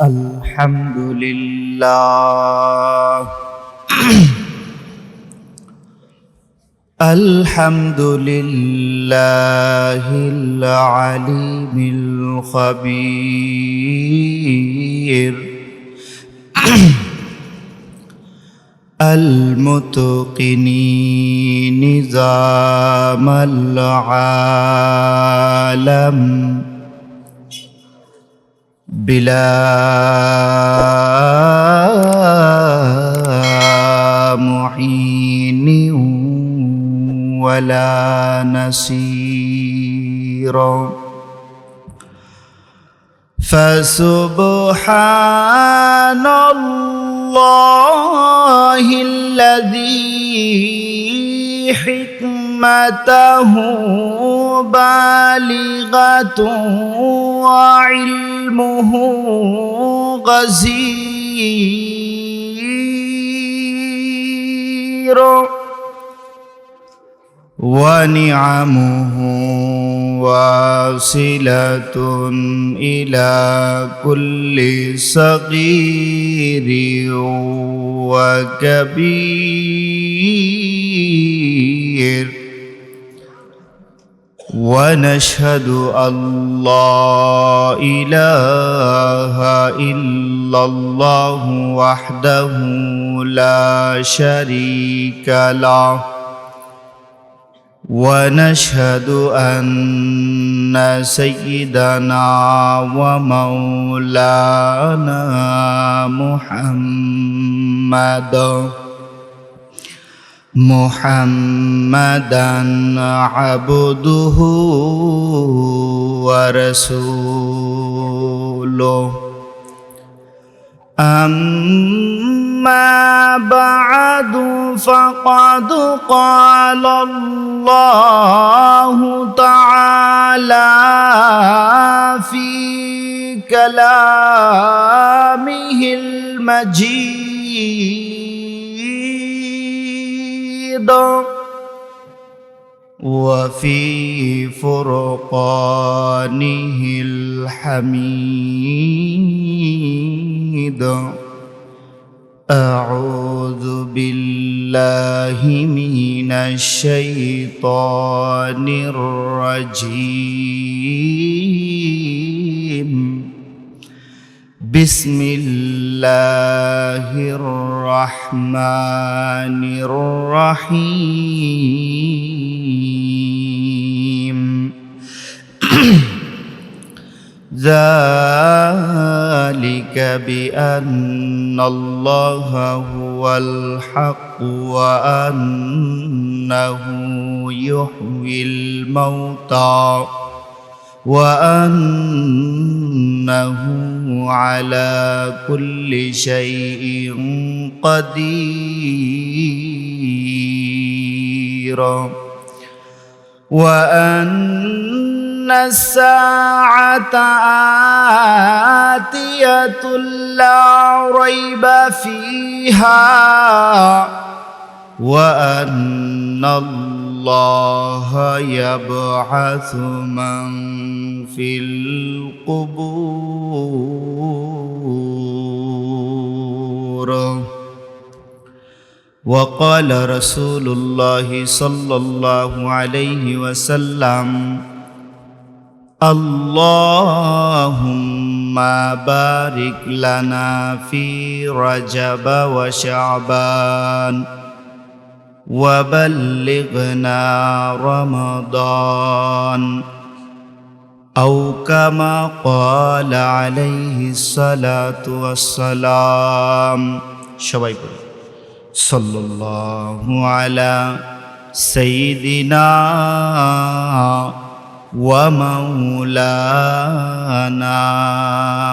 الحمد لله الحمد لله العليم الخبير المتقن نظام العالم بلا معين ولا نصير فسبحان الله الذي حكمته بالغة وعلمه غزير ونعمه واصلة إلى كل صغير وكبير ونشهد أن لا إله إلا الله وحده لا شريك له ونشهد أن سيدنا ومولانا محمدا عبده ورسوله أما بعد فقد قال الله تعالى في كلامه المجيد وفي فرقانه الحميد أعوذ بالله من الشيطان الرجيم بسم الله الرحمن الرحيم ذلك بأن الله هو الحق وأنه يحيي الموتى وأنه على كل شيء قدير وأن الساعة آتية لا ريب فيها وأن الله يبعث من في القبور وقال رسول الله صلى الله عليه وسلم اللهم بارك لنا في رجب وشعبان وبلغنا رمضان أو كما قال عليه الصلاة والسلام شباب صلى الله على سيدنا ومولانا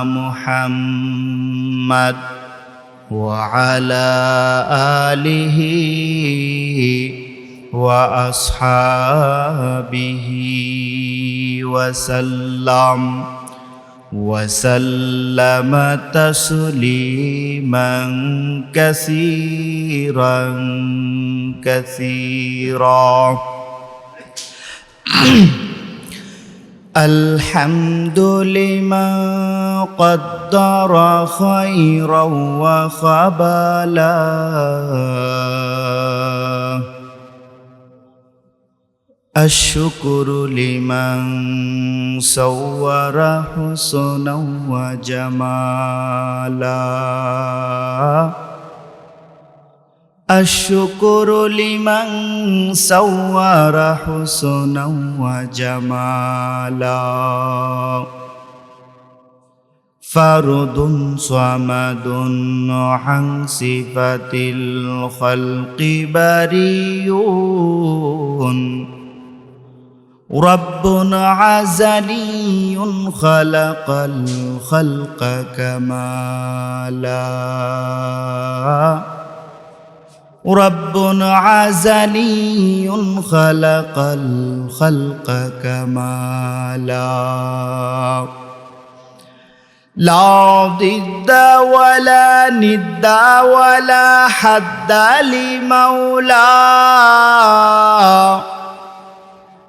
محمد وعلى آله وأصحابه وسلم تسليما كثيرا الحمد لمن قدر خيرا وخبلا الشكر لمن صور حسنا وجمالا الشكر لمن صور حسنا وجمالا فرد صمد عن صفة الخلق بريء رب عزلي خلق الخلق كمالا رب عزلي خلق الخلق كمالا لا ضد ولا ند ولا حد لمولاه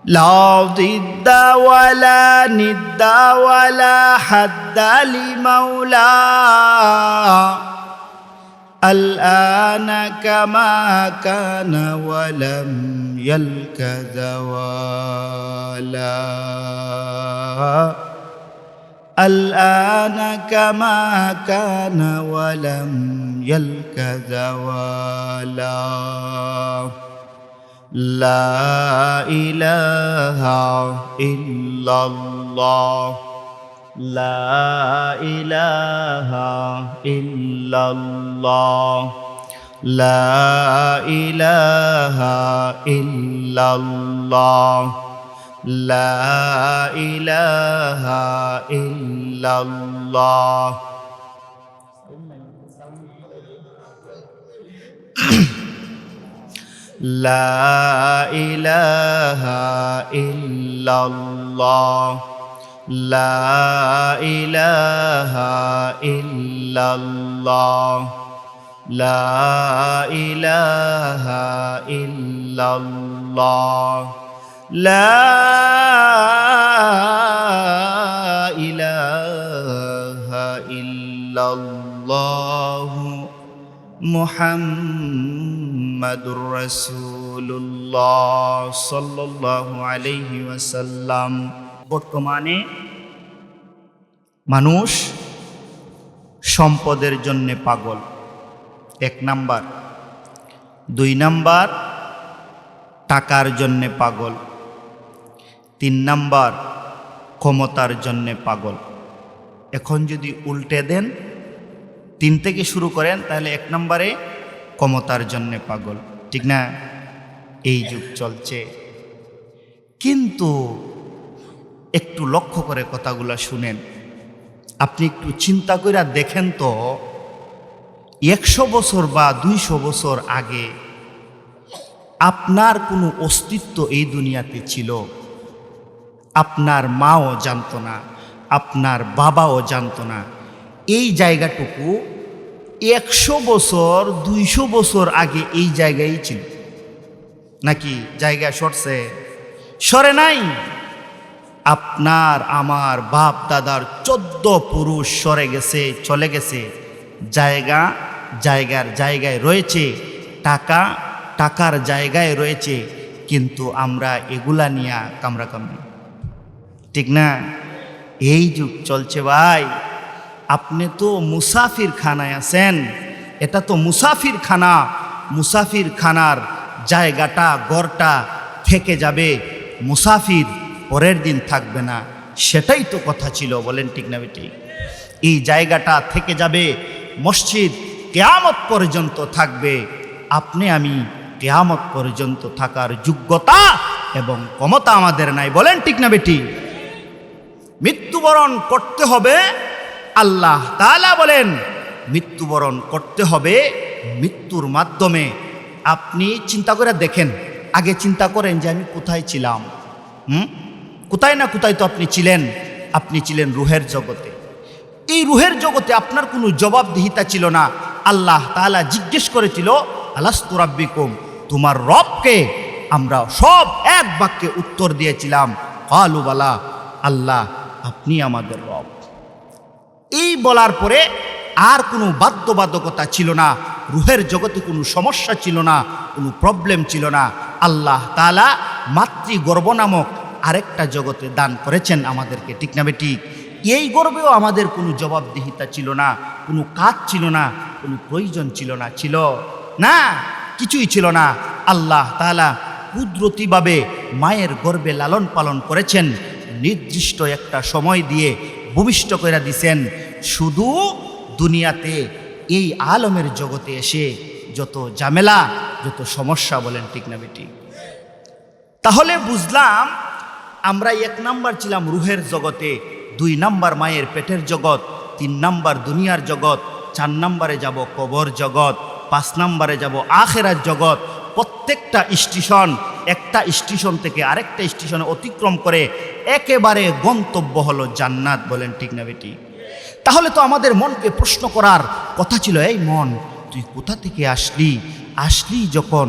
لا ضد ولا ند ولا حد لمولاه الآن كما كان ولم يلك زوالا الآن كما كان ولم يلك زوالا لا إله إلا الله لا إله إلا الله لا إله إلا الله لا إله إلا الله لا إله إلا الله لا إله إلا الله لا إله إلا الله لا إله إلا الله মুহাম্মাদুর রাসূলুল্লাহ সাল্লাল্লাহু আলাইহি ওয়াসাল্লাম। বর্তমানে মানুষ সম্পদের জন্য পাগল, 1 নাম্বার। 2 নাম্বার টাকার জন্য পাগল। 3 নাম্বার ক্ষমতার জন্য পাগল। এখন যদি উল্টে দেন, 3 থেকে শুরু করেন, তাহলে 1 নম্বরে ক্ষমতার জন্য পাগল, ঠিক না? এই যুগ চলছে। কিন্তু একটু লক্ষ্য করে কথাগুলো শুনেন, আপনি একটু চিন্তা করে দেখেন তো, 100 বছর বা 200 বছর আগে আপনার কোনো অস্তিত্ব এই দুনিয়াতে ছিল? আপনার মাও জানতো না, আপনার বাবাও জানতো না। এই জায়গাটুকু 100 বছর 200 বছর আগে এই জায়গায় ছিল নাকি? জায়গা সরছে? সরে নাই। আপনার আমার বাপ দাদার 14 পুরুষ সরে গেছে, চলে গেছে। জায়গা জায়গার জায়গায় রয়েছে, টাকা টাকার জায়গায় রয়েছে, কিন্তু আমরা এগুলা নিয়ে কামড়াকামড়ি, ঠিক না? এই যুগ চলছে ভাই। আপনি তো মুসাফির খানায় আছেন, এটা তো মুসাফির খানা। মুসাফির খানার জায়গাটা, ঘরটা থেকে যাবে, মুসাফির পরের দিন থাকবে না। সেটাই তো কথা ছিল, বলেন ঠিক না বেটি? এই জায়গাটা থেকে যাবে, মসজিদ কিয়ামত পর্যন্ত থাকবে। আপনি আমি কিয়ামত পর্যন্ত থাকার যোগ্যতা এবং ক্ষমতা আমাদের নাই, বলেন ঠিক না বেটি? মৃত্যুবরণ করতে হবে, আল্লাহ তাআলা বলেন মৃত্যুবরণ করতে হবে মৃত্যুর মাধ্যমে। আপনি চিন্তা করে দেখেন, আগে চিন্তা করেন যে আমি কোথায় ছিলাম। কোথায় না কোথায় তো আপনি ছিলেন। আপনি ছিলেন রুহের জগতে। এই রুহের জগতে আপনার কোনো জবাবদিহিতা ছিল না। আল্লাহ তাআলা জিজ্ঞেস করেছিল, আলাস্তু রাব্বিকুম, তোমার রবকে? আমরা সব এক বাক্যে উত্তর দিয়েছিলাম, ক্বালু বালা, আল্লাহ আপনি আমাদের রব। এই বলার পরে আর কোনো বাধ্যবাধকতা ছিল না, রুহের জগতে কোনো সমস্যা ছিল না, কোনো প্রবলেম ছিল না। আল্লাহ তাআলা মাতৃগর্ভ নামক আরেকটা জগতে দান করেছেন আমাদেরকে, ঠিক না বেঠিক? এই গর্বেও আমাদের কোনো জবাবদিহিতা ছিল না, কোনো কাজ ছিল না, কোনো প্রয়োজন ছিল না, ছিল না, কিছুই ছিল না। আল্লাহ তাআলা কুদরতিভাবে মায়ের গর্ভে লালন পালন করেছেন, নির্দিষ্ট একটা সময় দিয়ে ভূমিষ্ঠ করে দিছেন। শুধু দুনিয়াতে এই আলমের জগতে এসে যত ঝামেলা, যত সমস্যা, বলেন ঠিক না বেঠিক? তাহলে বুঝলাম আমরা 1 নাম্বার ছিলাম রুহের জগতে, 2 নাম্বার মায়ের পেটের জগৎ, 3 নাম্বার দুনিয়ার জগৎ, 4 নাম্বারে যাব কবর জগৎ, 5 নাম্বারে যাব আখিরাত জগৎ। প্রত্যেকটা স্টেশন একটা স্টেশন থেকে আরেকটা স্টেশনে অতিক্রম করে একেবারে গন্তব্য হলো জান্নাত, বলেন ঠিক না বেঠিক? তাহলে তো আমাদের মনকে প্রশ্ন করার কথা ছিল, এই মন তুই কোথা থেকে আসলি যখন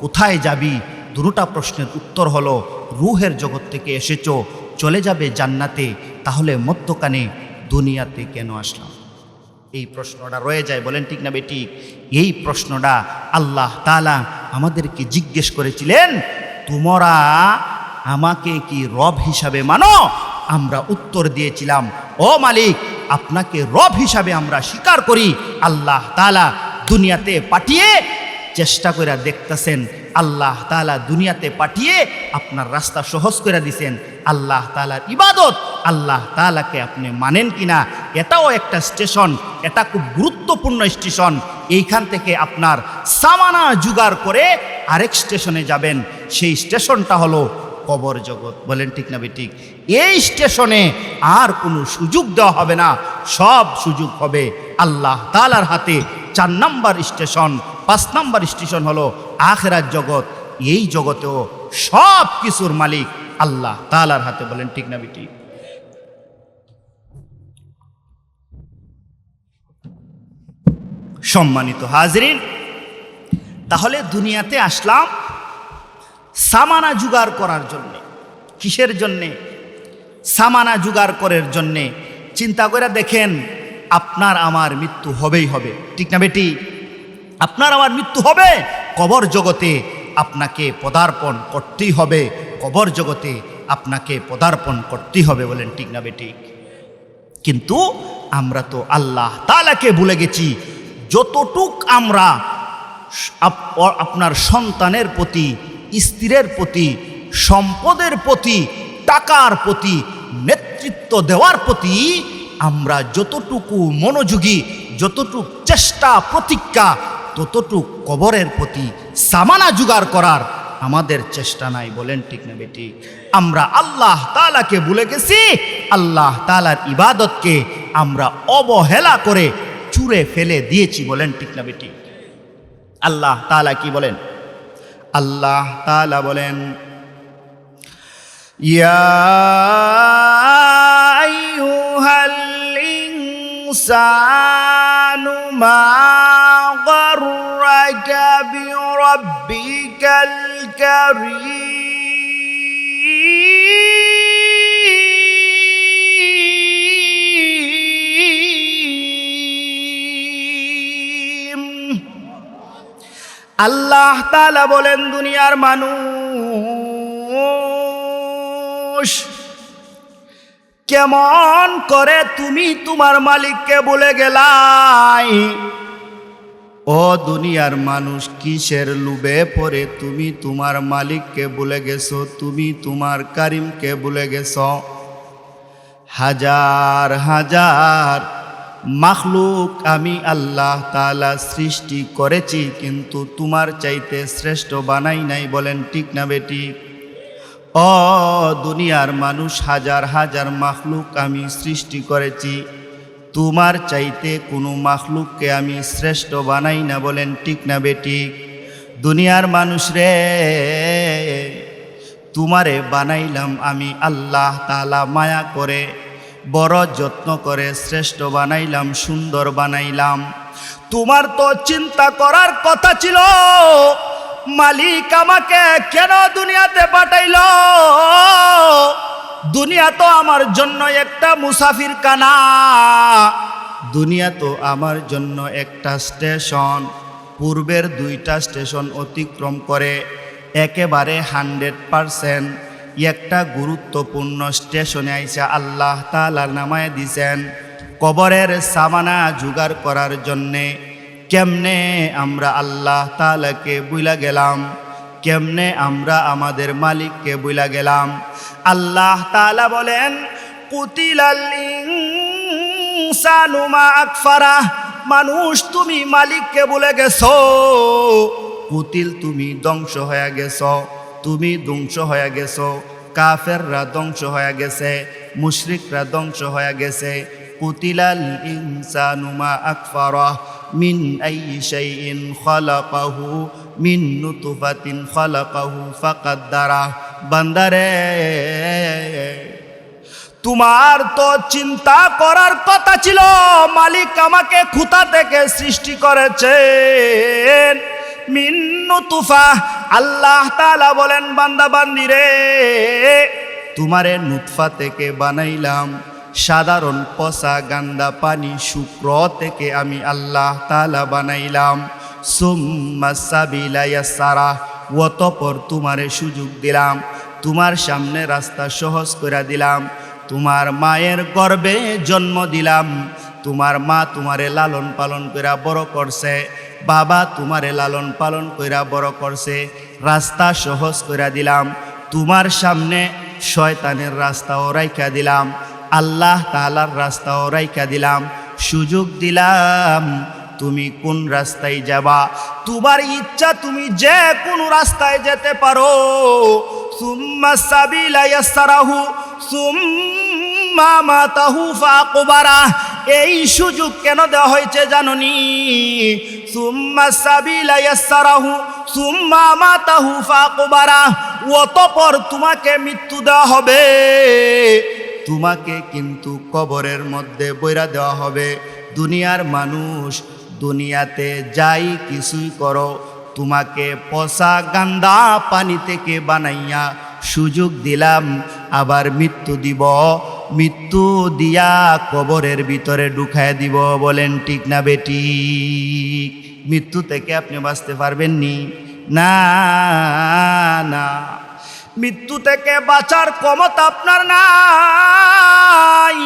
কোথায় যাবি? দুটো প্রশ্নের উত্তর হলো রুহের জগৎ থেকে এসেছো, চলে যাবে জান্নাতে, তাহলে মধ্যখানে দুনিয়াতে কেন আসলাম? এই প্রশ্নটা রয়ে যায়, বলেন ঠিক না বেঠিক? এই প্রশ্নটা আল্লাহ তাআলা আমাদেরকে জিজ্ঞেস করেছিলেন, তোমরা আমাকে কি রব হিসাবে মানো? আমরা উত্তর দিয়েছিলাম, ও মালিক, আপনাকে রব হিসাবে আমরা স্বীকার করি। আল্লাহ তাআলা দুনিয়াতে পাঠিয়ে চেষ্টা করে দেখতেছেন, আল্লাহ তাআলা দুনিয়াতে পাঠিয়ে আপনার রাস্তা সহজ করে দিছেন। আল্লাহ তাআলার ইবাদত, আল্লাহ তাআলাকে আপনি মানেন কিনা, এটাও একটা স্টেশন, এটা খুব গুরুত্বপূর্ণ স্টেশন। এইখান থেকে আপনার সামানা জোগাড় করে আরেক স্টেশনে যাবেন, সেই স্টেশনটা হলো কবর জগৎ, বলেন ঠিক না বেঠিক? এই স্টেশনে আর কোনো সুযোগ দেওয়া হবে না, সব সুযোগ হবে আল্লাহ তাআলার হাতে। 4 নাম্বার স্টেশন, 5 নাম্বার স্টেশন হলো আখিরাত জগৎ। এই জগতেও সব কিছুর মালিক আল্লাহ তাআলার হাতে, বলেন ঠিক না বেঠিক? সম্মানিত হাজরিন, তাহলে দুনিয়াতে আসলাম সামানা জোগাড় করার জন্যে। কিসের জন্যে? সামানা জোগাড় করার জন্যে। চিন্তা করে দেখেন, আপনার আমার মৃত্যু হবেই হবে, ঠিক না বেটি? আপনার আমার মৃত্যু হবে, কবর জগতে আপনাকে পদার্পণ করতেই হবে, কবর জগতে আপনাকে পদার্পণ করতেই হবে, বলেন ঠিক না বেটি? কিন্তু আমরা তো আল্লাহ তাআলাকে ভুলে গেছি। যতটুক আমরা আপনার সন্তানের প্রতি, স্ত্রীর প্রতি, সম্পদের প্রতি, টাকার প্রতি, নেতৃত্ব দেওয়ার প্রতি আমরা যতটুকু মনোযোগী, যতটুক চেষ্টা প্রতিজ্ঞা, ততটুক কবরের প্রতি সামানা জোগাড় করার আমাদের চেষ্টা নাই, বলেন ঠিক না বেটি? আমরা আল্লাহ তাআলাকে ভুলে গেছি। আল্লাহ তাআলার ইবাদতকে আমরা অবহেলা করে চুরে ফেলে দিয়েছি, বলেন ঠিক না বেটি? আল্লাহ তাআলা কি বলেন? আল্লাহ তাআলা বলেন, ইয়া আইয়ুহাল ইনসানু মা গাররাকা বিরাব্বিকাল কারীম। আল্লাহ তাআলা বলেন, দুনিয়ার মানুষ, কেমন করে তুমি তোমার মালিককে ভুলে গেলাই? ও দুনিয়ার মানুষ, কিসের লোভে পড়ে তুমি তোমার মালিককে ভুলে গেছো? তুমি তোমার কারিমকে ভুলে গেছো? হাজার হাজার মাখলুক আমি আল্লাহ তাআলা সৃষ্টি করেছি, কিন্তু তোমার চাইতে শ্রেষ্ঠ বানাই নাই, বলেন ঠিক না বেটি? ও দুনিয়ার মানুষ, হাজার হাজার মাখলুক আমি সৃষ্টি করেছি, তোমার চাইতে কোনো মাখলুককে আমি শ্রেষ্ঠ বানাই না, বলেন ঠিক না বেটি? দুনিয়ার মানুষ রে, তোমারে বানাইলাম আমি আল্লাহ তাআলা মায়া করে, বড় যত্ন করে শ্রেষ্ঠ বানাইলাম, সুন্দর বানাইলাম। তোমার তো চিন্তা করার কথা ছিল, মালিক আমাকে কেন দুনিয়াতে পাঠাইল? দুনিয়া তো আমার জন্য একটা মুসাফির কানা, দুনিয়া তো আমার জন্য একটা স্টেশন। পূর্বের 2টা স্টেশন অতিক্রম করে একেবারে 100% একটা গুরুত্বপূর্ণ স্টেশনে আইসা আল্লাহ তাআলা নামায় দিছেন কবরের সামানা জোগাড় করার জন্যে। কেমনে আমরা আল্লাহ তাআলাকে ভুলা গেলাম, কেমনে আমরা আমাদের মালিককে ভুলা গেলাম। আল্লাহ তাআলা বলেন, কুতিলাল ইনসানু মা আকফারা, মানুষ তুমি মালিককে ভুলে গেছো। কুতিল তুমি ধ্বংস হয়ে গেছো, তুমি ধ্বংস হয়ে গেছো। কাফেররা ধ্বংস হয়ে গেছে, মুশরিকরা ধ্বংস হয়ে গেছে। কুতিলাল ইনসানু মা আকফারা মিন আইয়ি শাইইন খালাকাহু মিন নুতফাতিন খালাকাহু ফাকাদ্দারা। বান্দারে, তোমার তো চিন্তা করার কথা ছিল, মালিক আমাকে খুঁতা থেকে সৃষ্টি করেছেন। মিন নুতফা, আল্লাহ তাআলা বলেন, বান্দা বান্দিরে, তোমারে নুতফা থেকে বানাইলাম, সাধারণ পচা গান্দা পানি শুক্র থেকে আমি আল্লাহ তাআলা বানাইলাম। সুম্মা সাবিলা ইয়াসসারা, অতঃপর তোমারে সুযোগ দিলাম, তোমার সামনে রাস্তা সহজ করে দিলাম। তোমার মায়ের গর্ভে জন্ম দিলাম, তোমার মা তোমারে লালন পালন কইরা বড় করছে, বাবা তোমারে লালন পালন কইরা বড় করছে। রাস্তা সহজ কইরা দিলাম, তোমার সামনে শয়তানের রাস্তাও রাইখা দিলাম, আল্লাহ তাআলার রাস্তাও রাইখা দিলাম। সুযোগ দিলাম, তুমি কোন রাস্তায় যাবা, তোমার ইচ্ছা, তুমি যে কোন রাস্তায় যেতে পারো। সুম্মা সাবিলা ইয়াসসারাহু সুম্মা মাতাহু ফাকবারা, এই সুযোগ কেন দেওয়া হয়েছে জানোনি? সুম্মা সাবিলা ইয়াসসারাহু সুম্মা মাতাহু ফাকবারা, অতঃপর তোমাকে মৃত্যু দেওয়া হবে, তোমাকে কিন্তু কবরের মধ্যে বইরা দেওয়া হবে। দুনিয়ার মানুষ, দুনিয়াতে যাই কিছুই করো, তোমাকে পচা গান্দা পানি থেকে বানাইয়া সুযোগ দিলাম, আবার মৃত্যু দিব, মৃত্যু দিয়া কবরের ভিতরে ঢুকায় দিব। বলেন ঠিক না বেটি? মৃত্যু থেকে আপনি বাঁচতে পারবেন নি? না না, মৃত্যু থেকে বাঁচার ক্ষমতা আপনার নাই।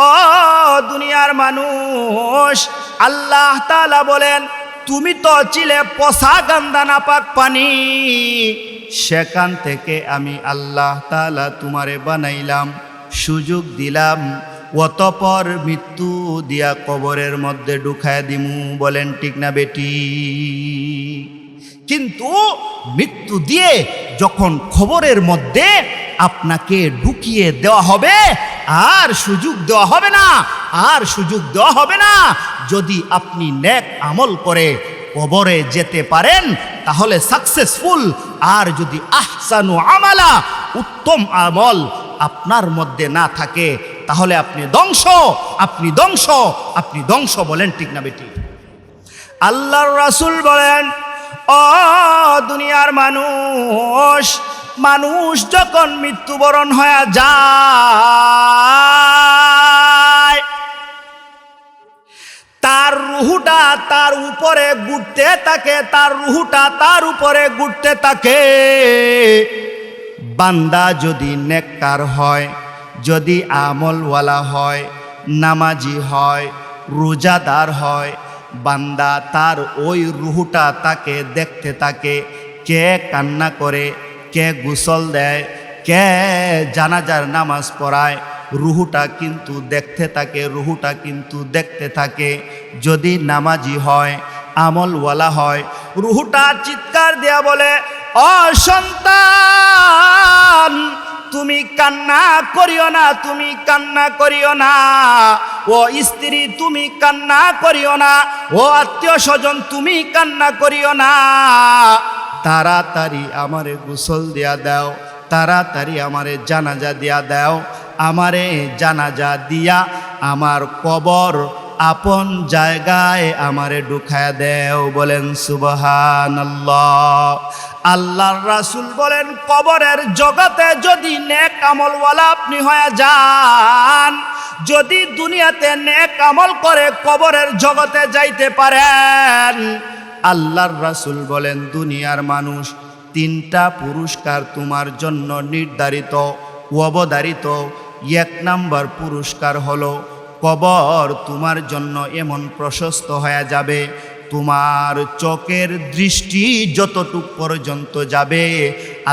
ও দুনিয়ার মানুষ, আল্লাহ তাআলা বলেন, তুমি তো ছিলে পচা গান্দা নাপাক পানি, সেখান থেকে আমি আল্লাহ তাআলা তোমারে বানাইলাম, সুযোগ দিলাম, অতঃপর মৃত্যু দিয়া কবরের মধ্যে ঢুকায় দিমু। বলেন ঠিক না বেটি? কিন্তু মৃত্যু দিয়ে যখন কবরের মধ্যে আপনাকে ঢুকিয়ে দেওয়া হবে, আর সুযোগ দেওয়া হবে না, আর সুযোগ দেওয়া হবে না। যদি আপনি নেক আমল করে কবরে যেতে পারেন তাহলে সাকসেসফুল, আর যদি আহসানু আমালা, উত্তম আমল আপনার মধ্যে না থাকে তাহলে আপনি ধ্বংস, আপনি ধ্বংস, আপনি ধ্বংস। বলেন ঠিক না বেটি? আল্লাহর রাসূল বলেন, ও দুনিয়ার মানুষ, মানুষ যখন মৃত্যুবরণ হয়ে যায়, তার রুহুটা তার উপরে ঘুরতে থাকে, তার রুহুটা তার উপরে ঘুরতে থাকে। বান্দা যদি নেককার হয়, যদি আমলওয়ালা হয়, নামাজি হয়, রোজাদার হয়, বান্দা তার ওই রুহুটা তাকে দেখতে থাকে। কে কান্না করে, কে গোসল দেয়, কে জানাজার নামাজ পড়ায়, রুহুটা কিন্তু দেখতে থাকে, রুহুটা কিন্তু দেখতে থাকে। যদি নামাজি হয়, আমলওয়ালা হয়, রুহুটা চিৎকার দেয়া বলে, ও সন্তান, তুমি কান্না করিও না, তুমি কান্না করিও না। ও স্ত্রী, তুমি কান্না করিও না। ও আত্মীয় স্বজন, তুমি কান্না করিও না। তাড়াতাড়ি আমারে গোসল দিয়া দাও, তাড়াতাড়ি আমারে জানাজা দিয়া দাও, আমারে জানাজা দিয়া আমার কবর আপন জায়গায় আমারে ঢুকায়া দেও। বলেন সুবহানাল্লাহ। আল্লাহর রাসূল বলেন, কবরের জগতে যদি নেক আমলওয়ালা আপনি হয়ে যান, যদি দুনিয়াতে নেক আমল করে কবরের জগতে যাইতে পারেন, আল্লাহর রাসূল বলেন দুনিয়ার মানুষ তিনটা পুরস্কার তোমার জন্য নির্ধারিত অবধারিত। এক নাম্বার পুরস্কার হলো কবর তোমার জন্য এমন প্রশস্ত হয়ে যাবে, তোমার চোখের দৃষ্টি যতটুক পর্যন্ত যাবে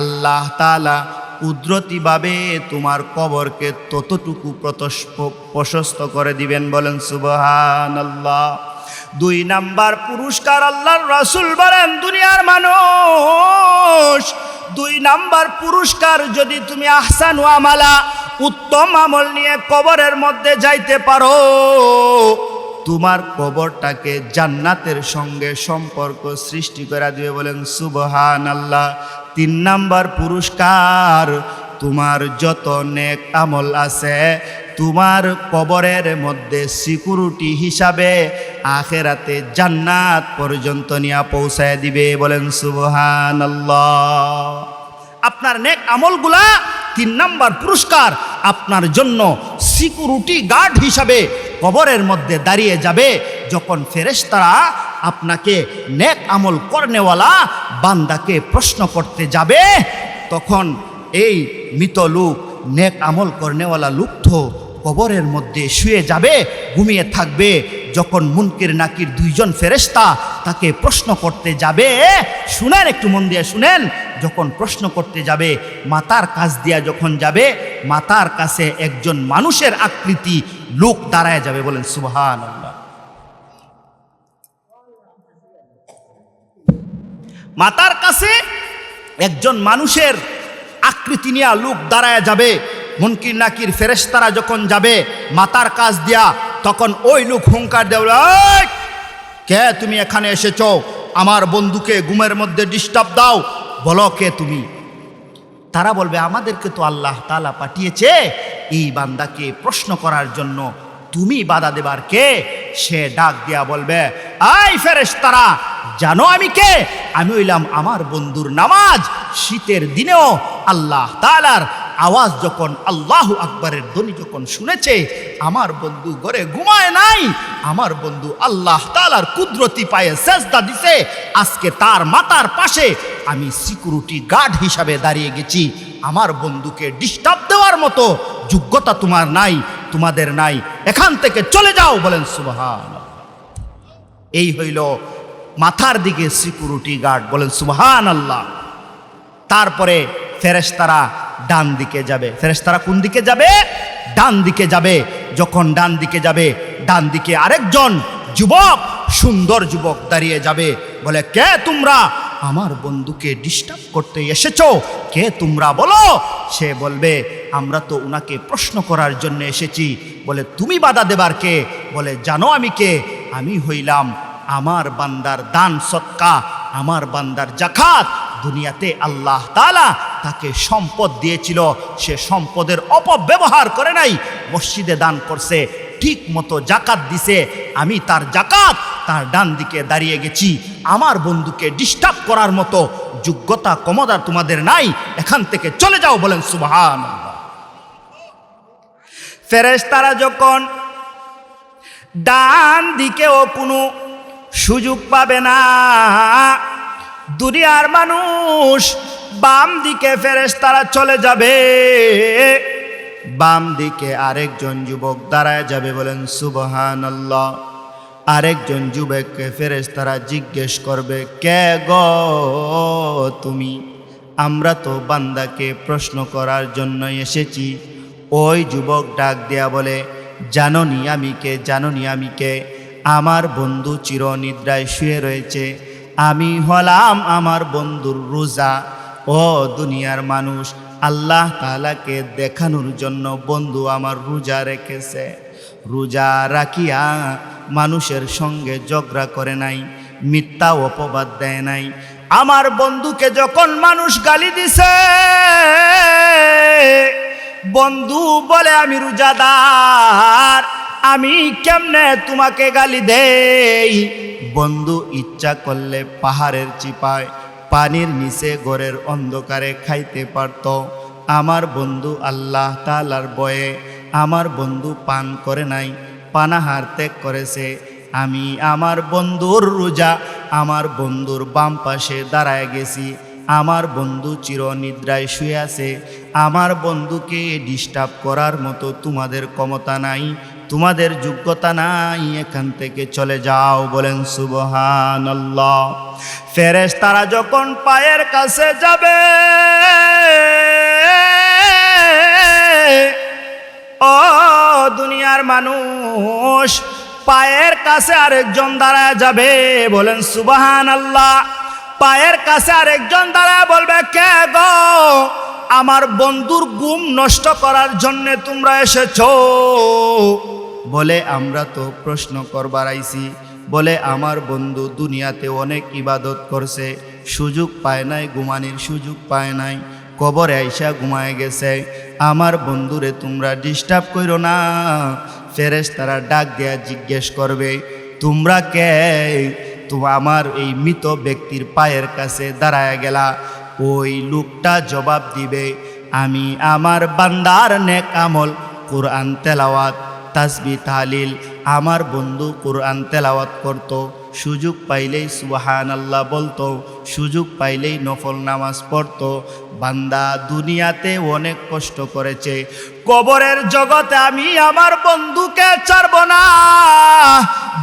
আল্লাহ তাআলা কুদরতিভাবে তোমার কবরকে ততটুকু প্রশস্ত করে দিবেন। বলেন সুবহানাল্লাহ। দুই নাম্বার পুরস্কার আল্লাহর রাসূল বলেন দুনিয়ার মানুষ, দুই নাম্বার পুরস্কার যদি তুমি আহসানু আমালা উত্তম আমল নিয়ে কবরের মধ্যে যাইতে পারো, তোমার কবরটাকে জান্নাতের সঙ্গে সম্পর্ক সৃষ্টি করে দিবে। বলেন সুবহানাল্লাহ। তিন নাম্বার পুরস্কার, তোমার যত নেক আমল আছে তোমার কবরের মধ্যে সিকিউরিটি হিসাবে আখেরাতে জান্নাত পর্যন্ত নিয়ে পৌঁছায় দিবে। বলেন সুবহানাল্লাহ। আপনার নেক আমলগুলা তিন নাম্বার পুরস্কার আপনার জন্য সিকিউরিটি গার্ড হিসাবে কবরের মধ্যে দাঁড়িয়ে যাবে। যখন ফেরেশতারা আপনাকে নেক আমল করনেওয়ালা বান্দাকে প্রশ্ন করতে যাবে, তখন এই মৃত লোক নেক আমল করনেওয়ালা লোক তো কবরের মধ্যে শুয়ে যাবে, ঘুমিয়ে থাকবে। যখন মুনকির নাকির দুইজন ফেরেশতা তাকে প্রশ্ন করতে যাবে, শুনেন, একটু মন দিয়ে শুনেন, যখন প্রশ্ন করতে যাবে মাথার কাছ দিয়া যখন যাবে, মাথার কাছে একজন মানুষের আকৃতি লোক দাঁড়ায় যাবে। বলেন সুবহানাল্লাহ। মাথার কাছে একজন মানুষের আকৃতি নিয়ে লোক দাঁড়ায় যাবে। মুনকির নাকির ফেরেশতারা যখন যাবে মাথার কাছ দিয়া, তখন ওই লোক হুঙ্কার দেবে, কে তুমি এখানে এসেছো? আমার বন্ধুকে ঘুমের মধ্যে ডিস্টার্ব দাও, বলো কে তুমি? তারা বলবে, আমাদেরকে তো আল্লাহ তাআলা পাঠিয়েছে এই বান্দাকে প্রশ্ন করার জন্য, তুমি বাধা দেবার কে? সে ডাক দিয়া বলবে, আই ফেরেশতারা, জানো আমি কে? আমি হইলাম আমার বন্ধুর নামাজ। শীতের দিনেও আল্লাহ তাআলার আওয়াজ যখন আল্লাহু আকবারের ধ্বনি যখন শুনেছে, আমার বন্ধু ঘরে ঘুমায় নাই, আমার বন্ধু আল্লাহ তাআলার কুদরতি পায়ে সেজদা দিছে। আজকে তার মাথার পাশে আমি সিকিউরিটি গার্ড হিসাবে দাঁড়িয়ে গেছি। আমার বন্ধুকে ডিস্টার্ব দেওয়ার মতো যোগ্যতা তোমার নাই, তোমাদের নাই, এখান থেকে চলে যাও। বলেন সুবহানাল্লাহ। এই হইল মাথার দিকে সিকিউরিটি গার্ড। বলেন সুবহানাল্লাহ। তারপরে ফেরেশতারা ডান দিকে যাবে। ফেরেশতারা কোন দিকে যাবে? ডান দিকে যাবে। যখন ডান দিকে যাবে, ডান দিকে আরেকজন যুবক, সুন্দর যুবক দাঁড়িয়ে যাবে। বলে, কে তোমরা? আমার বন্ধুকে ডিস্টার্ব করতে এসেছো, কে তোমরা বলো? সে বলবে, আমরা তো উনাকে প্রশ্ন করার জন্য এসেছি। বলে, তুমি বাধা দেবার কে? বলে, জানো আমি কে? আমি হইলাম আমার বান্দার দান সদকা, আমার বান্দার যাকাত। দুনিয়াতে আল্লাহ তাআলা তাকে সম্পদ দিয়েছিল, সে সম্পদের অপব্যবহার করে নাই, মসজিদে দান করছে, ঠিক মতো যাকাত দিছে। আমি তার যাকাত তার ডান দিকে দাঁড়িয়ে গেছি। আমার বন্ধুকে ডিস্টার্ব করার মতো যোগ্যতা ক্ষমতা তোমাদের নাই, এখান থেকে চলে যাও। বলেন সুবহানাল্লাহ। ফেরেশতারা যখন ডান দিকেও কোনো সুযোগ পাবে না, দুনিয়ার মানুষ বাম দিকে ফেরেশতারা চলে যাবে, বাম দিকে আরেকজন যুবক দাঁড়ায় যাবে। বলেন সুবহানাল্লাহ। আরেকজন যুবককে ফেরেশতারা জিজ্ঞেস করবে, কে গো তুমি? আমরা তো বান্দাকে প্রশ্ন করার জন্য এসেছি। ওই যুবক ডাক দেয়া বলে, জানোনি আমি কে? জানোনি আমি কে? আমার বন্ধু চিরনিদ্রায় শুয়ে রয়েছে, আমি হলাম আমার বন্ধুর রোজা। ও দুনিয়ার মানুষ, আল্লাহ তাআলাকে দেখানোর জন্য বন্ধু আমার রোজা রেখেছে। রোজা রাখিয়া মানুষের সঙ্গে ঝগড়া করে নাই, মিথ্যা অপবাদ দেয় নাই। আমার বন্ধুকে যখন মানুষ গালি দিছে, বন্ধু বলে, আমি রোজাদার, আমি কেমনে তোমাকে গালি দেই? বন্ধু ইচ্ছা করলে পাহাড়ের চিপায় পানির নিচে ঘরের অন্ধকারে খাইতে পারত। আমার বন্ধু আল্লাহ তাআলার ভয়ে আমার বন্ধু পান করে নাই, পানাহার ত্যাগ করেছে। আমি আমার বন্ধুর রোজা আমার বন্ধুর বাম পাশে দাঁড়ায় গেছি। আমার বন্ধু চিরনিদ্রায় শুয়ে আছে। আমার বন্ধুকে ডিস্টার্ব করার মতো তোমাদের ক্ষমতা নাই, তোমাদের যোগ্যতা নাই, এখান থেকে চলে যাও। বলেন সুবহানাল্লাহ। ফেরেশতারা যখন পায়ের কাছে যাবে, ও দুনিয়ার মানুষ, পায়ের কাছে আরেকজন দাঁড়ায় যাবে। বলেন সুবহানাল্লাহ। পায়ের কাছে আরেকজন দাঁড়ায় বলবে, কে গো? আমার বন্ধুর ঘুম নষ্ট করার জন্য তোমরা এসেছো? বলে আমরা তো প্রশ্ন করবার আইছি। বলে আমার বন্ধু দুনিয়াতে অনেক ইবাদত করছে, সুযোগ পায় নাই, ঘুমানির সুযোগ পায় নাই, কবরে আইসা ঘুমায় গেছে। আমার বন্ধুরে তোমরা ডিস্টার্ব করো না। ফেরেশতারা ডাক দেয়া জিজ্ঞেস করবে, তোমরা কে? আমার এই মৃত ব্যক্তির পায়ের কাছে দাঁড়ায় গেলা। ওই লোকটা জবাব দিবে, আমি আমার বান্দার নেক আমল কুরআন তেলাওয়াত তাসবিহ তাহলিল, আমার বন্ধু কুরআন তেলাওয়াত করত, সুযোগ পাইলেই সুবহানাল্লাহ বলতো, সুযোগ পাইলেই নফল নামাজ পড়তো। বান্দা দুনিয়াতে অনেক কষ্ট করেছে, কবরের জগতে আমি আমার বন্ধুকে ছাড়ব না।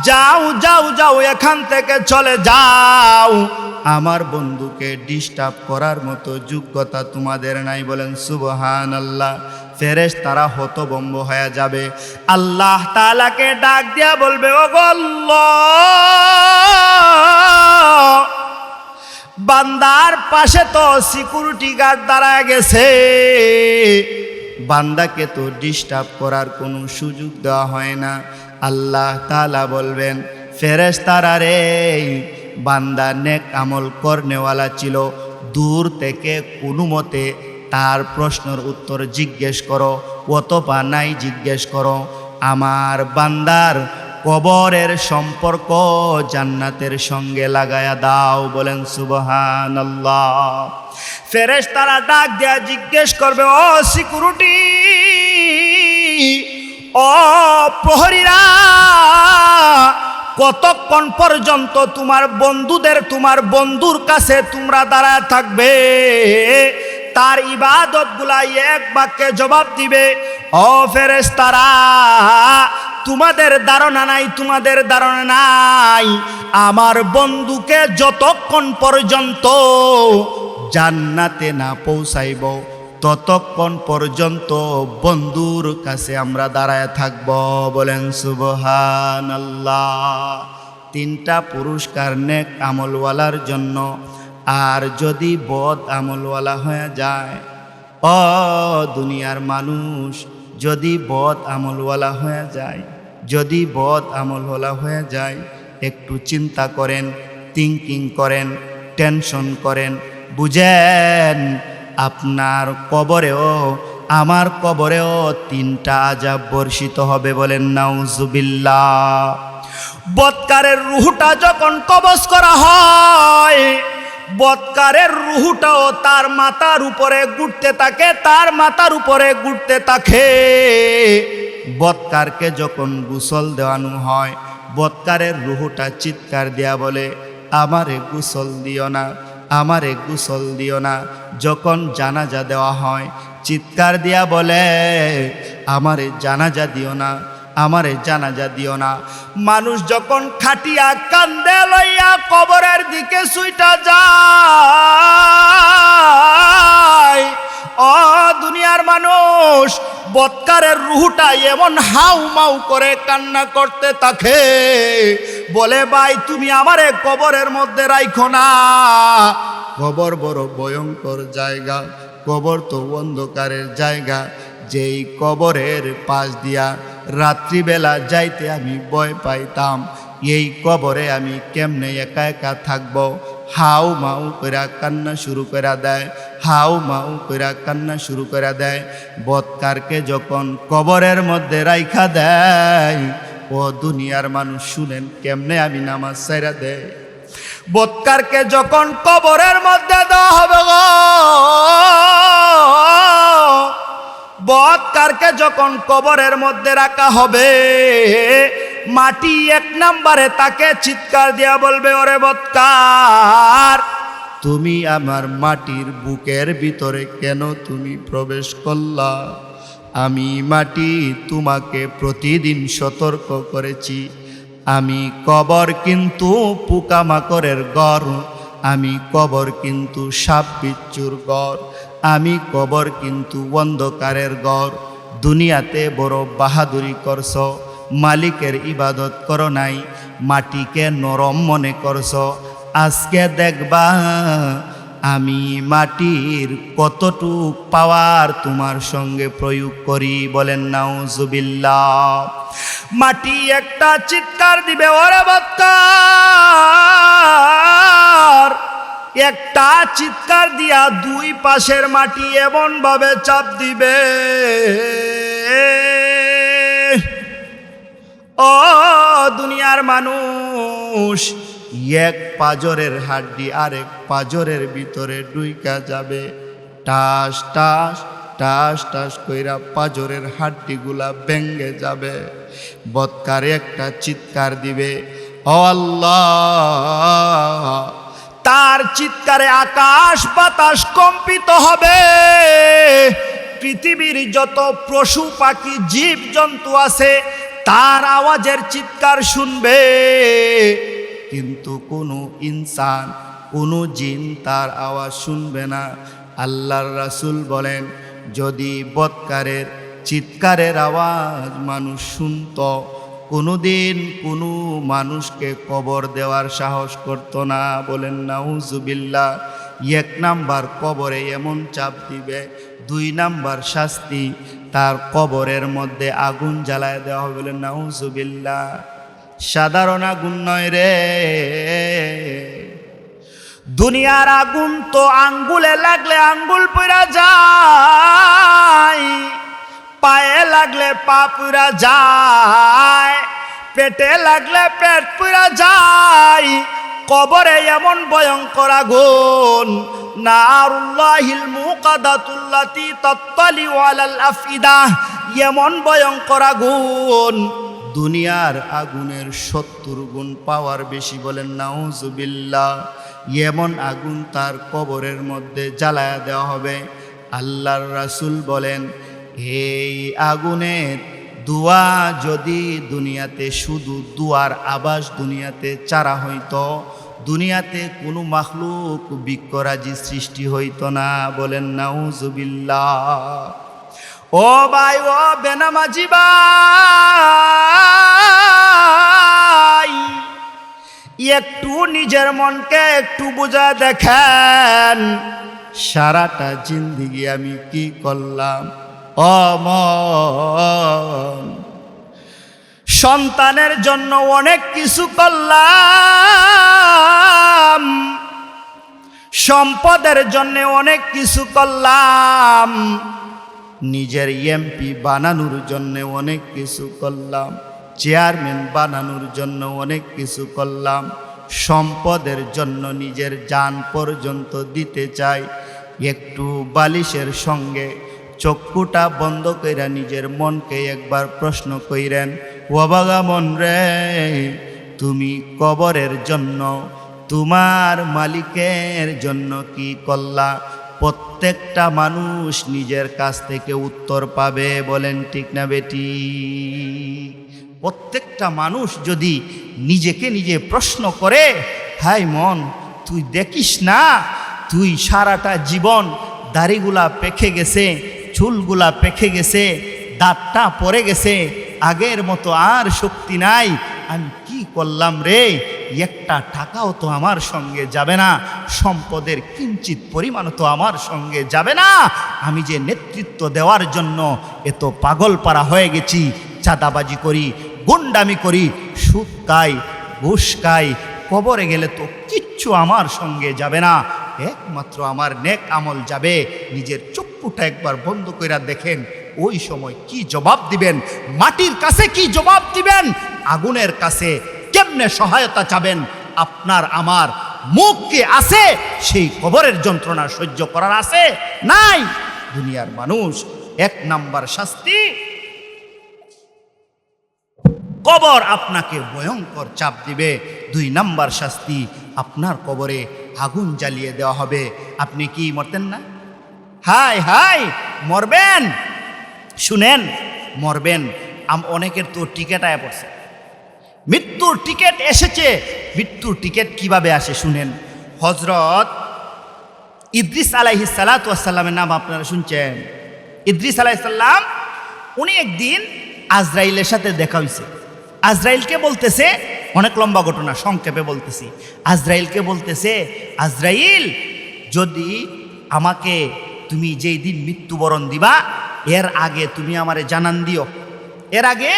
যাও যাও যাও, এখান থেকে চলে যাও। আমার বন্ধুকে ডিস্টার্ব করার মতো যোগ্যতা তোমাদের নাই। বলেন সুবহানাল্লাহ। ফেরেশতারা হতভম্ব হয়ে যাবে। আল্লাহ তাআলাকে ডাক দিয়া বলবে, ও আল্লাহ, বান্দার পাশে তো সিকিউরিটি গার্ড দাঁড়ায় গেছে, বান্দাকে তো ডিস্টার্ব করার কোনো সুযোগ দেওয়া হয় না। আল্লাহ তাআলা বলবেন, ফেরেশতারা রে, বান্দা নেক আমল করনেওয়ালা ছিল, দূর থেকে কোনো মতে তার প্রশ্নের উত্তর জিজ্ঞেস করো, অথবা নাই জিজ্ঞেস করো। আমার বান্দার কবরের সম্পর্ক জান্নাতের সঙ্গে লাগায়া দাও। বলেন সুবহানাল্লাহ। ফেরেশতারা ডাক দেয়া জিজ্ঞেস করবে, ও সিকিউরিটি, ও প্রহরীরা, কতক্ষণ পর্যন্ত তোমার বন্ধুদের, তোমার বন্ধুর কাছে তোমরা দাঁড়ায় থাকবে? তার ইবাদতগুলা এক বাক্যে জবাব দিবে, ও ফেরেশতারা, তোমাদের ধারণা নাই, তোমাদের ধারণা নাই, আমার বন্ধুকে যতক্ষণ পর্যন্ত জান্নাতে না পৌঁছাইব ততক্ষণ পর্যন্ত বন্ধুর কাছে আমরা দাঁড়ায় থাকব। বলেন সুবহানাল্লাহ। তিনটা পুরস্কার নেক আমলওয়ালার জন্য। আর যদি বদ আমলওয়ালা হয়ে যায়, ও দুনিয়ার মানুষ, যদি বদ আমলওয়ালা হয়ে যায়, যদি বদ আমলওয়ালা হয়ে যায়, একটু চিন্তা করেন, থিঙ্কিং করেন, টেনশন করেন, বুঝেন আপনার কবরেও আমার কবরেও তিনটা আযাব বর্ষিত হবে। বলেন নাউজুবিল্লাহ। বদকারের রুহটা যখন কবজ করা হয়, বদকারের রুহটাও তার মাথার উপরে ঘুরতে থাকে, তার মাথার উপরে ঘুরতে থাকে। বদকারকে যখন গোসল দেওয়ানো হয়, বদকারের রুহটা চিৎকার দিয়া বলে, আমারে গোসল দিও না, আমারে গোসল দিও না। যখন জানাজা দেওয়া হয়, চিৎকার দিয়া বলে, আমারে জানাজা দিও না, আমারে জানাজা দিও না। মানুষ যখন খাটিয়া কান্দে লইয়া কবরের দিকে ছুইটা যায়, ও দুনিয়ার মানুষ, বদকারের রুহটা এমন হাউ মাউ করে কান্না করতে থাকে, বলে, ভাই তুমি আমারে কবরের মধ্যে রাইখো না। কবর বড় ভয়ঙ্কর জায়গা, কবর তো অন্ধকারের জায়গা। যেই কবরের পাশ দিয়া রাত্রিবেলা যাইতে আমি ভয় পাইতাম, এই কবরে আমি কেমনে একা একা থাকব। হাউ মাউ কইরা কান্না শুরু করে দেয়, হাউ মাউ কইরা কান্না শুরু করে দেয়। বদকারকে যখন কবরের মধ্যে রাইখা দেয়, ও দুনিয়ার মানুষ শুনেন কেমনে আমি নামাজ ছাইরা দেয়। বৎকারকে যখন কবরের মধ্যে দেওয়া হবে গো, বৎকারকে যখন কবরের মধ্যে রাখা হবে, মাটি এক নম্বরে তাকে চিৎকার দিয়া বলবে, ওরে বৎকার, তুমি আমার মাটির বুকের ভিতরে কেন তুমি প্রবেশ করলা? আমি মাটি তোমাকে প্রতিদিন সতর্ক করেছি, আমি কবর কিন্তু পোকামাকড়ের ঘর, আমি কবর কিন্তু সাপ বিচ্ছুর ঘর, আমি কবর কিন্তু অন্ধকারের ঘর। দুনিয়াতে বড় বাহাদুরি করছ, মালিকের ইবাদত করো নাই, মাটিকে নরম মনে করছ। আজকে দেখবা আমি মাটির কতটুক পাওয়ার তোমার সঙ্গে প্রয়োগ করি। বলেন নাউজুবিল্লাহ। মাটি একটা চিৎকার দিবে, ওরে বৎকার, একটা চিৎকার দিয়া দুই পাশের মাটি এমন ভাবে চাপ দিবে, ও দুনিয়ার মানুষ, এক পাজরের হাড্ডি আরেক পাজরের ভিতরে ঢুইকা যাবে, টাস টাস টাস টাস কইরা পাজরের হাড্ডিগুলা ভেঙ্গে যাবে। বৎকার একটা চিৎকার দিবে, ও আল্লাহ, তার চিৎকারে আকাশ বাতাস কম্পিত হবে, পৃথিবীর যত পশু পাখি জীব জন্তু আছে তার আওয়াজের চিৎকার শুনবে, কিন্তু কোনো ইনসান কোনো জিন তার আওয়াজ শুনবে না। আল্লাহর রাসূল বলেন, যদি বৎকারের চিৎকারের আওয়াজ মানুষ শুনত, কোনোদিন কোনো মানুষকে কবর দেওয়ার সাহস করত না। বলেন নাউজুবিল্লাহ। এক নাম্বার কবরে এমন চাপ দিবে, দুই নাম্বার শাস্তি, তার কবরের মধ্যে আগুন জ্বালায় দেওয়া হবে। বলেন নাউজুবিল্লাহ। সাধারণ আগুন নয় রে, দুনিয়ার আগুন তো আঙ্গুলে লাগলে আঙ্গুল পুড়া যায়, পায়ে লাগলে পা পুড়া যায়, পেটে লাগলে পেট পুড়া যায়। কবরে এমন ভয়ঙ্কর আগুন, নারুল্লাহিল মুকাদাতুল্লাতি তাত্তালিউ আলাল আফিদা, এমন ভয়ঙ্কর আগুন, দুনিয়ার আগুনের 70 গুণ পাওয়ার বেশি। বলেন নাউজুবিল্লাহ। এমন আগুন তার কবরের মধ্যে জ্বালায়া দেওয়া হবে। আল্লাহর রাসূল বলেন, এই আগুনের দুয়া যদি দুনিয়াতে শুধু দুয়ার আবাস দুনিয়াতে চারা হইতো, দুনিয়াতে কোনো মাখলুক বিকরাজি সৃষ্টি হইতো না। বলেন নাউজুবিল্লাহ। ও ভাই, ও বেনামাজি ভাই, একটু নিজের মনকে একটু বুঝা দেখেন, সারাটা জিন্দেগি আমি কি করলাম। ও মন, সন্তানের জন্য অনেক কিছু করলাম, সম্পদের জন্য অনেক কিছু করলাম, নিজের এমপি বানানোর জন্য অনেক কিছু করলাম, চেয়ারম্যান বানানোর জন্য অনেক কিছু করলাম, সম্পদের জন্য নিজের জান পর্যন্ত দিতে চাই। একটু বালিশের সঙ্গে চক্ষুটা বন্ধ কইরা নিজের মনকে একবার প্রশ্ন কইরেন, ওবাগা মন রে, তুমি কবরের জন্য তোমার মালিকের জন্য কি করলা? প্রত্যেকটা মানুষ নিজের কাছ থেকে উত্তর পাবে। বলেন ঠিক না বেটি? প্রত্যেকটা মানুষ যদি নিজেকে নিজে প্রশ্ন করে, হাই মন, তুই দেখিস না, তুই সারাটা জীবন দাড়িগুলা পেকে গেছে, চুলগুলা পেকে গেছে, দাঁতটা পড়ে গেছে, আগের মতো আর শক্তি নাই, আমি কি করলাম রে? একটা টাকাও তো আমার সঙ্গে যাবে না, সম্পদের কিঞ্চিত পরিমাণও তো আমার সঙ্গে যাবে না। আমি যে নেতৃত্ব দেওয়ার জন্য এত পাগলপাড়া হয়ে গেছি, চাঁদাবাজি করি, গুন্ডামি করি, সুদ খাই, ঘুষ খাই, কবরে গেলে তো কিচ্ছু আমার সঙ্গে যাবে না, একমাত্র আমার নেক আমল যাবে। নিজের চক্ষুটা একবার বন্ধ কইরা দেখেন, ওই সময় কি জবাব দিবেন? মাটির কাছে কি জবাব দিবেন? আগুনের কাছে কেমনে সহায়তা চাবেন? আপনার আমার মুখ কি আছে সেই কবরের যন্ত্রণা সহ্য করার আছে? নাই। দুনিয়ার মানুষ 1 নাম্বার শাস্তি, কবর আপনাকে ভয়ঙ্কর চাপ দিবে। 2 নাম্বার শাস্তি, আপনার কবরে আগুন জ্বালিয়ে দেওয়া হবে। আপনি কি মরতেন না? হাই হাই, মরবেন। শুনেন, মরবেন। অনেকের তো টিকিট আয়া পড়ছে, মৃত্যুর টিকিট এসেছে। মৃত্যুর টিকিট কিভাবে আসে শুনেন। হযরত ইদ্রিস আলাইহিস সালাতু ওয়াস সালামের নাম আপনারা শুনছেন। ইদ্রিস আলাইহিস সালাম, উনি একদিন আজরাইলের সাথে দেখা হইছে। আজরাইলকে বলতেছে, অনেক লম্বা ঘটনা, সংক্ষেপে বলতেছি। আজরাইলকে বলতেছে, আজরাইল, যদি আমাকে তুমি যেই দিন মৃত্যুবরণ দিবা এর আগে তুমি আমারে জানান দিও। এর আগে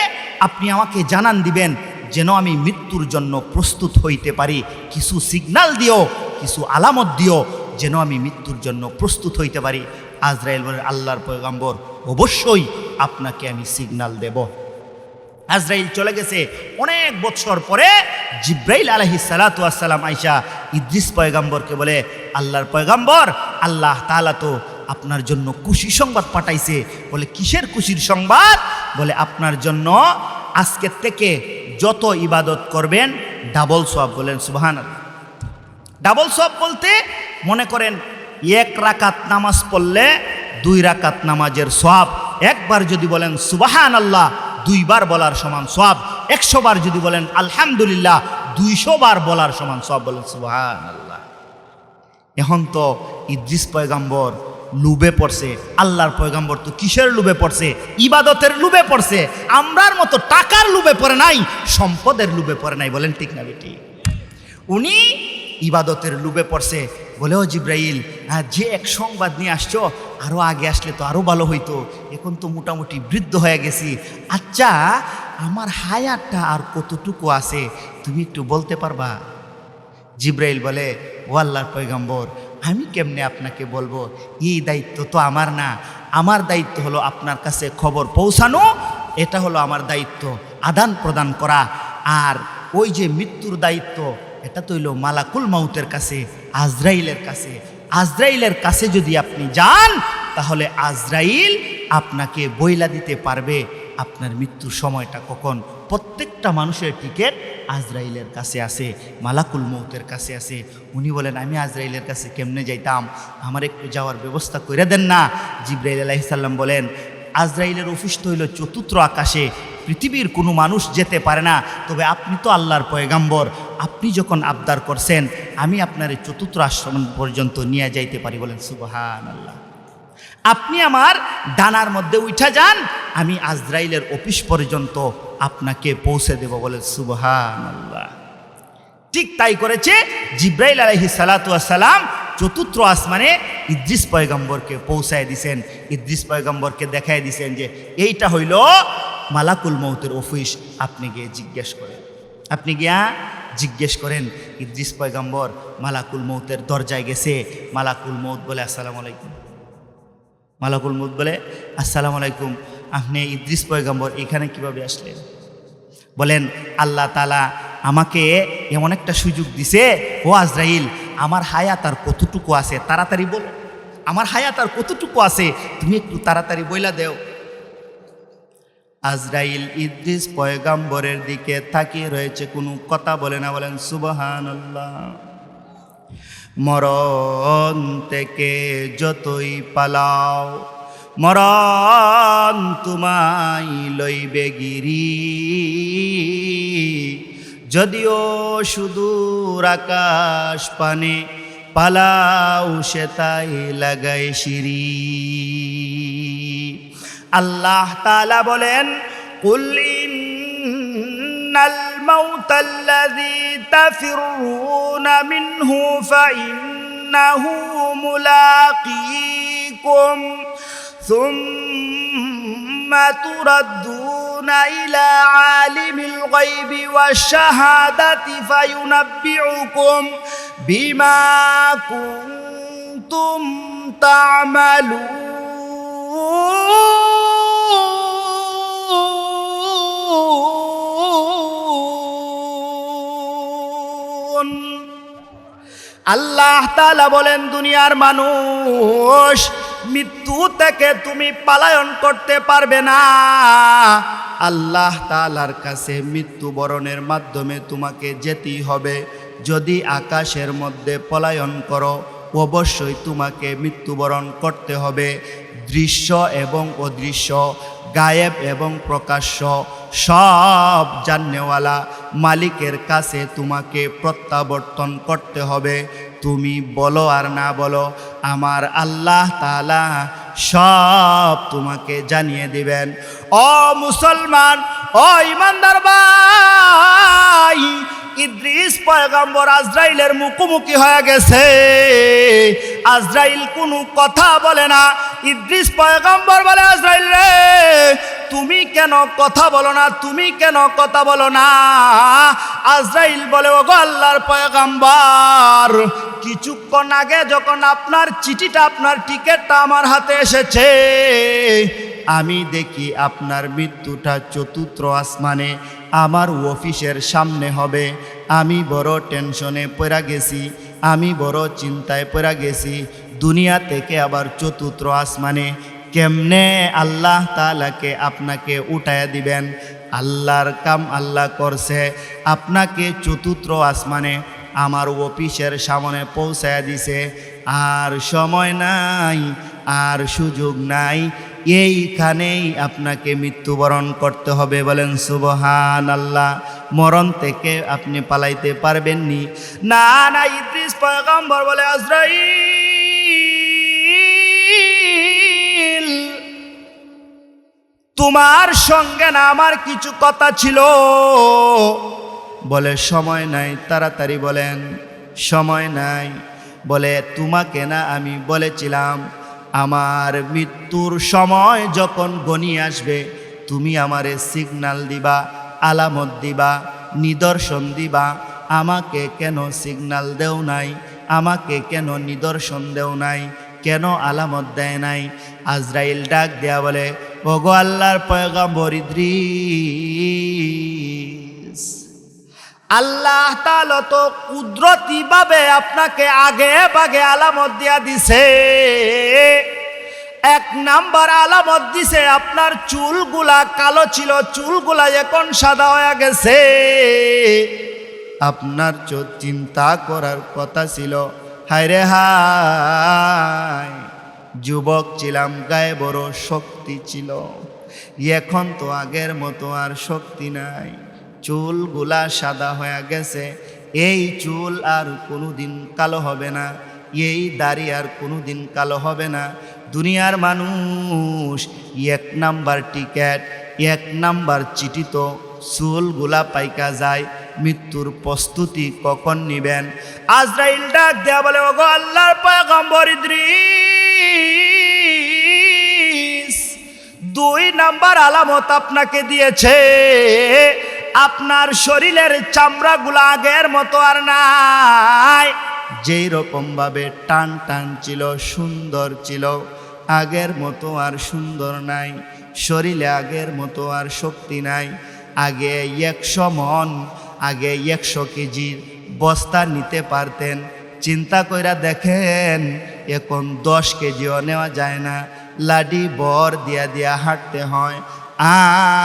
আপনি আমাকে জানান দিবেন যেন আমি মৃত্যুর জন্য প্রস্তুত হইতে পারি। কিছু সিগন্যাল দিও, কিছু আলামত দিও যেন আমি মৃত্যুর জন্য প্রস্তুত হইতে পারি। আজরাইল বলে, আল্লাহর পয়গম্বর, অবশ্যই আপনাকে আমি সিগন্যাল দেব। আজরাইল চলে গেছে। অনেক বছর পরে জিব্রাইল আলাইহিস সালাতু ওয়াস সালাম আইসা ইদ্রিস পয়গম্বরকে বলে, আল্লাহর পয়গম্বর, আল্লাহ তাআলা তো আপনার জন্য খুশি সংবাদ পাঠাইছে। বলে, কিসের খুশির সংবাদ? বলে, আপনার জন্য আজকের থেকে যত ইবাদত করবেন ডাবল সওয়াব। বলেন সুবহানাল্লাহ। ডাবল সওয়াব বলতে মনে করেন 1 রাকাত নামাজ পড়লে 2 রাকাত নামাজের সওয়াব। একবার যদি বলেন সুবহানাল্লাহ 2 বার বলার সমান সওয়াব। 100 বার যদি বলেন আলহামদুলিল্লাহ 200 বার বলার সমান সওয়াব। বলেন সুবহানাল্লাহ। এখন তো ইদ্রিস পয়গম্বর লুবে পড়ছে। আল্লাহর পয়গম্বর তো কিসের লুবে পড়ছে? ইবাদতের লুবে পড়ছে। আমরার মতো টাকার লুবে পড়ে নাই, সম্পদের লুবে পড়ে নাই। বলেন ঠিক না বেটি? উনি ইবাদতের লুবে পড়ছে। বলে, ও জিব্রাইল, যে এক সংবাদ নিয়ে আসছো, আরও আগে আসলে তো আরও ভালো হইতো। এখন তো মোটামুটি বৃদ্ধ হয়ে গেছি। আচ্ছা, আমার হায়াতটা আর কতটুকু আছে তুমি একটু বলতে পারবা? জিব্রাইল বলে, ও আল্লাহর পয়গম্বর, আমি কেমনে আপনাকে বলবো? এই দায়িত্ব তো আমার না। আমার দায়িত্ব হলো আপনার কাছে খবর পৌঁছানো। এটা হলো আমার দায়িত্ব, আদান প্রদান করা। আর ওই যে মৃত্যুর দায়িত্ব, এটা তো হইল মালাকুল মাউতের কাছে, আজরাইলের কাছে। আজরাইলের কাছে যদি আপনি যান, তাহলে আজরাইল আপনাকে বইলা দিতে পারবে আপনার মৃত্যুর সময়টা কখন। প্রত্যেকটা মানুষের টিকিট আজরাইলের কাছে আছে, মালাকুল মৌতের কাছে আছে। উনি বলেন, আমি আজরাইলের কাছে কেমনে যাইতাম? আমার একটু যাওয়ার ব্যবস্থা করে দেন না। জিব্রাইল আলাইহিস সালাম বলেন, আজরাইলের অফিস তো হইল 4র্থ আকাশে, পৃথিবীর কোনো মানুষ যেতে পারে না। তবে আপনি তো আল্লাহর পয়গম্বর, আপনি যখন আবদার করছেন, আমি আপনার 4র্থ আসমান পর্যন্ত নিয়ে যাইতে পারি। বলেন সুবহানাল্লাহ। আপনি আমার ডানার মধ্যে উঠা যান, আমি আজরাইলের অফিস পর্যন্ত আপনাকে পৌঁছে দেব। বলে সুবহানাল্লাহ। ঠিক তাই করেছে জিব্রাইল আলাইহিস সালাতু ওয়াস সালাম 4র্থ আসমানে ইদ্রিস পয়গম্বরকে পৌঁছায় দিছেন। ইদ্রিস পয়গম্বরকে দেখায় দিছেন যে এইটা হইল মালাকুল মৌতের অফিস। আপনি গিয়ে জিজ্ঞেস করেন, আপনি গিয়া জিজ্ঞেস করেন। ইদ্রিস পয়গম্বর মালাকুল মৌতের দরজায় গেছে। মালাকুল মৌত বলে, আসসালামু আলাইকুম। মালাকুল মৌত বলে, আসসালামু আলাইকুম, আপনি ইদ্রিস পয়গম্বর এখানে কিভাবে আসলেন? বলেন, আল্লাহ তাআলা আমাকে এমন একটা সুযোগ দিছে, ও আজরাইল, আমার হায়াত আর কতটুকু আছে তাড়াতাড়ি বলো। আমার হায়াত আর কতটুকু আছে তুমি একটু তাড়াতাড়ি বইলা দেও। আজরাইল ইদ্রিস পয়গম্বরের দিকে তাকিয়ে রয়েছে, কোনো কথা বলে না। বলেন সুবহানাল্লাহ। মরণ থেকে যতই পালাও, মরণ তোমায় লইবে গিরি। যদিও সুদূর আকাশ পানে পালাও, সে তাই লাগাই সিঁড়ি। আল্লাহ তাআলা বলেন, কুল ইন্নাল মাউতাল্লাযী তাফিরুনা মিনহু ফাইন্নাহু মুলাকীকুম সুম্মা তুরাদ্দুনা ইলা আলিমিল গায়বি ওয়াশ-শাহাদাতি ফায়ুনাব্বিউকুম বিমা কুনতুম তা'মালুন। আল্লাহ তাআলা বলেন, দুনিয়ার মানুষ, মৃত্যু থেকে তুমি পলায়ন করতে পারবে না। আল্লাহ তাআলার কাছে মৃত্যুবরণের মাধ্যমে তোমাকে যেতেই হবে। যদি আকাশের মধ্যে পলায়ন করো, অবশ্যই তোমাকে মৃত্যুবরণ করতে হবে। দৃশ্য এবং অদৃশ্য, গায়েব এবং প্রকাশ্য, সব জাননেওয়ালা মালিকের কাছে তোমাকে প্রত্যাবর্তন করতে হবে। তুমি বলো আর না বলো, আমার আল্লাহ তাআলা সব তোমাকে জানিয়ে দিবেন। ও মুসলমান, ও ইমানদার ভাই, ইদ্রিস পয়গম্বর আজরাইলের মুখোমুখি হয়ে গেছে। আজরাইল কোনো কথা বলে না। ইদ্রিস পয়গম্বর বলে, আজরাইল রে, তুমি কেন কথা বলো না? তুমি কেন কথা বলো না? আজরাইল বলে, ওগো আল্লাহর পয়গম্বর, কিছুক্ষণ আগে যখন আপনার চিঠিটা, আপনার টিকেটটা আমার হাতে এসেছে, আমি দেখি আপনার মৃত্যুটা চতুর্থ আসমানে আমার অফিসের সামনে হবে। আমি বড় টেনশনে পড়ে গেছি, আমি বড় চিন্তায় পড়ে গেছি। দুনিয়া থেকে আবার চতুর্থ আসমানে কেমনে আল্লাহ তাআলাকে আপনাকে উঠায়া দিবেন? আল্লাহর কাম আল্লাহ করছে, আপনাকে চতুর্থ আসমানে আমার অফিসের সামনে পৌঁছায়া দিছে। আর সময় নাই, আর সুযোগ নাই, এইখানেই আপনাকে মৃত্যুবরণ করতে হবে। বলেন সুবহানাল্লাহ। মরণ থেকে আপনি পালাইতে পারবেননি। না না, ইদ্রিস পয়গম্বর বলে, আজরাইল, তোমার সঙ্গে না আমার কিছু কথা ছিল। বলে, সময় নাই, তাড়াতাড়ি বলেন। সময় নাই। বলে, তোমাকে না আমি বলেছিলাম আমার মৃত্যুর সময় যখন ঘনিয়ে আসবে, তুমি আমারে সিগন্যাল দিবা, আলামত দিবা, নিদর্শন দিবা। আমাকে কেন সিগন্যাল দেও নাই? আমাকে কেন নিদর্শন দেও নাই? কেন আলামত দেয় নাই? আজরাইল ডাক দেয়া বলে, ওগো আল্লাহর পয়গম্বর ইদ্রিস, আল্লাহ তাআলা তো কুদরতিভাবে আপনাকে আগে ভাগে আলামত দিয়া দিছে। এক নাম্বার আলামত দিছে, আপনার চুলগুলা কালো ছিল, চুলগুলা এখন সাদা হয়ে গেছে। আপনার চিন্তা করার কথা ছিল, হায় রে হায়, যুবক ছিলাম, গায়ে বড় শক্তি ছিল, এখন তো আগের মতো আর শক্তি নাই। চুলগুলা সাদা হয়ে গেছে। এই চুল আর কোনোদিন কালো হবে না, এই দাড়ি আর কোনোদিন কালো হবে না। দুনিয়ার মানুষ, এক নাম্বার টিকেট, এক নাম্বার চিঠি তো চুলগুলা পাইকা যায়। মৃত্যুর প্রস্তুতি কখন নিবেন? আজরাইল ডাক দেয়া বলে, ওগো আল্লাহর পয়গম্বর ইদ্রিস, দুই নাম্বার আলামত আপনাকে দিয়েছে। আপনার শরীরের চামড়াগুলো আগের মতো আর নাই। যেই রকম ভাবে টান টান ছিল, সুন্দর ছিল, আগের মতো আর সুন্দর নাই। শরীরে আগের মতো আর শক্তি নাই। আগে 100 মণ, আগে 100 কেজির বস্তা নিতে পারতেন। চিন্তা কইরা দেখেন, এখন 10 কেজিও নেওয়া যায় না। লাডি বর দিয়া দিয়া হাঁটতে হয়।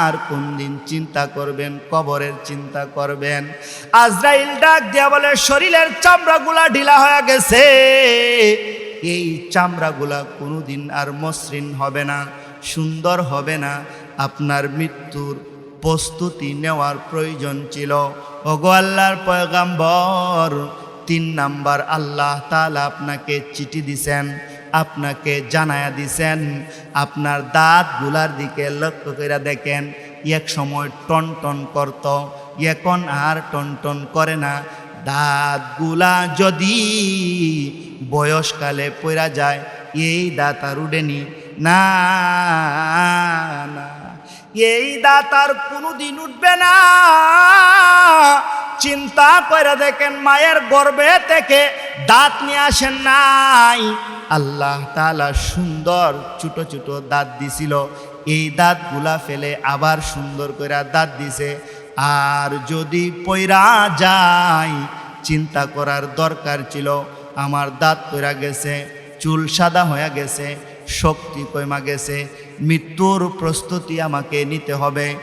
আর কোন দিন চিন্তা করবেন? কবরের চিন্তা করবেন। আজরাইল ডাক দিয়া বলে, শরীরের চামড়াগুলা ঢিলা হয়ে গেছে। এই চামড়াগুলা কোনোদিন আর মসৃণ হবে না, সুন্দর হবে না। আপনার মৃত্যুর প্রস্তুতি নেওয়ার প্রয়োজন ছিল। ওগো আল্লাহর পয়গম্বর, 3 নাম্বার আল্লাহ তাআলা আপনাকে চিঠি দিছেন, আপনাকে জানায়া দিছেন। আপনার দাঁতগুলার দিকে লক্ষ্য করে দেখেন, এক সময় টন টন করত, এখন আর টন টন করে না। দাঁতগুলা যদি বয়সকালে পড়া যায়, এই দাঁত আর উঠেনি না, না, এই দাঁত আর কোনোদিন উঠবে না। চিন্তা করে দেখেন, মায়ের গর্ভে থেকে দাঁত নিয়ে আসেন নাই। আল্লাহ তাআলা সুন্দর ছোট ছোট দাঁত দিছিল, এই দাঁতগুলা ফেলে আবার সুন্দর করে দাঁত দিছে। আর যদি পয়রা যায়, চিন্তা করার দরকার ছিল। আমার দাঁত পড়া গেছে, চুল সাদা হয়ে গেছে, শক্তি কমা গেছে, মৃত্যুর প্রস্তুতি আমাকে নিতে হবে।